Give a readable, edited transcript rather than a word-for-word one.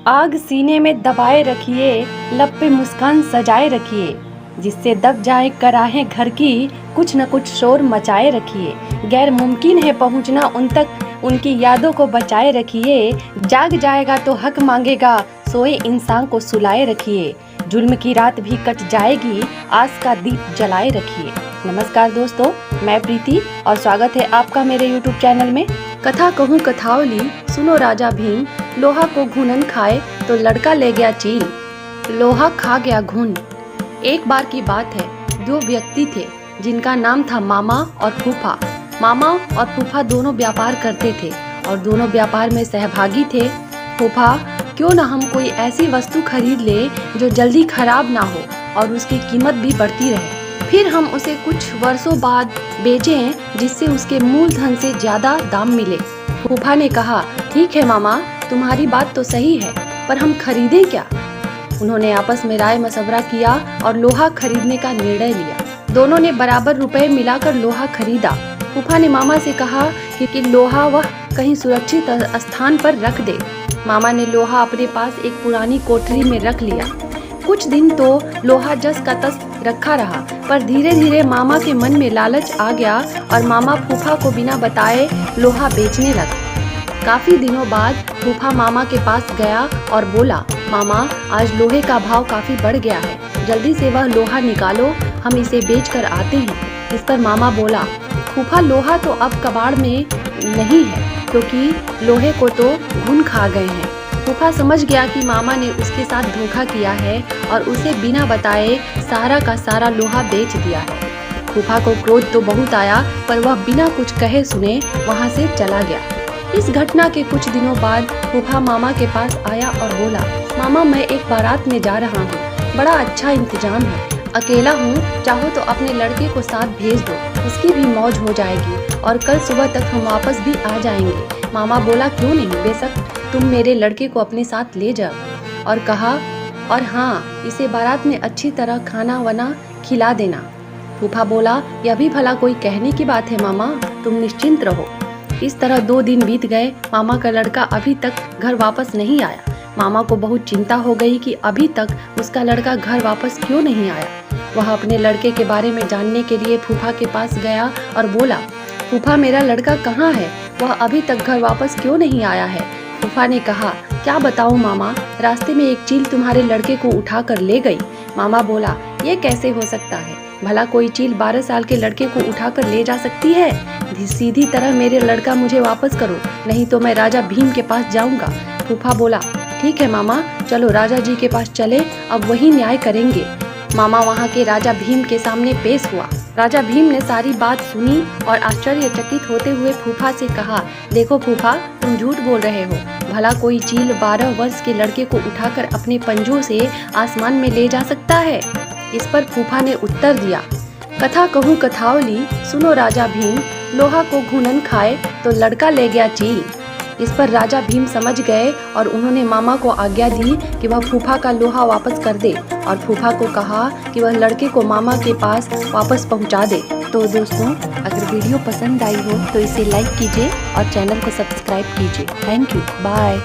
आग सीने में दबाए रखिए, लब पे मुस्कान सजाए रखिए, जिससे दब जाए कराहें घर की, कुछ न कुछ शोर मचाए रखिए। गैर मुमकिन है पहुंचना उन तक, उनकी यादों को बचाए रखिए। जाग जाएगा तो हक मांगेगा, सोए इंसान को सुलाए रखिए। जुल्म की रात भी कट जाएगी, आस का दीप जलाए रखिए। नमस्कार दोस्तों, मैं प्रीति और स्वागत है आपका मेरे YouTube चैनल में। कथा कहूँ कथावली, सुनो राजा भीम। लोहा को घुनन खाए तो लड़का ले गया चील, लोहा खा गया घुन। एक बार की बात है, दो व्यक्ति थे जिनका नाम था मामा और फूफा। मामा और फूफा दोनों व्यापार करते थे और दोनों व्यापार में सहभागी थे। फूफा, क्यों ना हम कोई ऐसी वस्तु खरीद ले जो जल्दी खराब ना हो और उसकी कीमत भी बढ़ती रहे, फिर हम उसे कुछ वर्षों बाद बेचें जिससे उसके मूलधन से ज्यादा दाम मिले। फूफा ने कहा, ठीक है मामा, तुम्हारी बात तो सही है, पर हम खरीदें क्या? उन्होंने आपस में राय मशवरा किया और लोहा खरीदने का निर्णय लिया। दोनों ने बराबर रुपए मिलाकर लोहा खरीदा। फूफा ने मामा से कहा कि लोहा वह कहीं सुरक्षित स्थान पर रख दे। मामा ने लोहा अपने पास एक पुरानी कोठरी में रख लिया। कुछ दिन तो लोहा जस का तस रखा रहा, पर धीरे धीरे मामा के मन में लालच आ गया और मामा फूफा को बिना बताए लोहा बेचने लगा। काफी दिनों बाद फूफा मामा के पास गया और बोला, मामा, आज लोहे का भाव काफी बढ़ गया है, जल्दी से वह लोहा निकालो, हम इसे बेच कर आते हैं। इस पर मामा बोला, फूफा, लोहा तो अब कबाड़ में नहीं है, क्योंकि लोहे को तो घुन खा गए हैं। फूफा समझ गया कि मामा ने उसके साथ धोखा किया है और उसे बिना बताए सारा का सारा लोहा बेच दिया है। फूफा को क्रोध तो बहुत आया, पर वह बिना कुछ कहे सुने वहाँ से चला गया। इस घटना के कुछ दिनों बाद फूफा मामा के पास आया और बोला, मामा, मैं एक बारात में जा रहा हूँ, बड़ा अच्छा इंतजाम है, अकेला हूँ, चाहो तो अपने लड़के को साथ भेज दो, उसकी भी मौज हो जाएगी और कल सुबह तक हम वापस भी आ जाएंगे। मामा बोला, क्यों नहीं, बेशक तुम मेरे लड़के को अपने साथ ले जाओ। और कहा, और हाँ, इसे बारात में अच्छी तरह खाना वाना खिला देना। फूफा बोला, यह भी भला कोई कहने की बात है मामा, तुम निश्चिंत रहो। इस तरह 2 दिन बीत गए। मामा का लड़का अभी तक घर वापस नहीं आया। मामा को बहुत चिंता हो गई कि अभी तक उसका लड़का घर वापस क्यों नहीं आया। वह अपने लड़के के बारे में जानने के लिए फूफा के पास गया और बोला, फूफा, मेरा लड़का कहाँ है, वह अभी तक घर वापस क्यों नहीं आया है? फूफा ने कहा, क्या बताऊँ मामा, रास्ते में एक चील तुम्हारे लड़के को उठा कर ले गई। मामा बोला, ये कैसे हो सकता है, भला कोई चील 12 साल के लड़के को उठाकर ले जा सकती है? सीधी तरह मेरे लड़का मुझे वापस करो, नहीं तो मैं राजा भीम के पास जाऊंगा। फूफा बोला, ठीक है मामा, चलो राजा जी के पास चले, अब वही न्याय करेंगे। मामा वहाँ के राजा भीम के सामने पेश हुआ। राजा भीम ने सारी बात सुनी और आश्चर्यचकित होते हुए फूफा से कहा, देखो फूफा, तुम झूठ बोल रहे हो, भला कोई चील 12 वर्ष के लड़के को उठाकर अपने पंजों से आसमान में ले जा सकता है? इस पर फूफा ने उत्तर दिया, कथा कहूँ कथावली, सुनो राजा भीम। लोहा को घुनन खाए तो लड़का ले गया चील। इस पर राजा भीम समझ गए और उन्होंने मामा को आज्ञा दी कि वह फूफा का लोहा वापस कर दे और फूफा को कहा कि वह लड़के को मामा के पास वापस पहुंचा दे। तो दोस्तों, अगर वीडियो पसंद आई हो तो इसे लाइक कीजिए और चैनल को सब्सक्राइब कीजिए। Thank you, bye.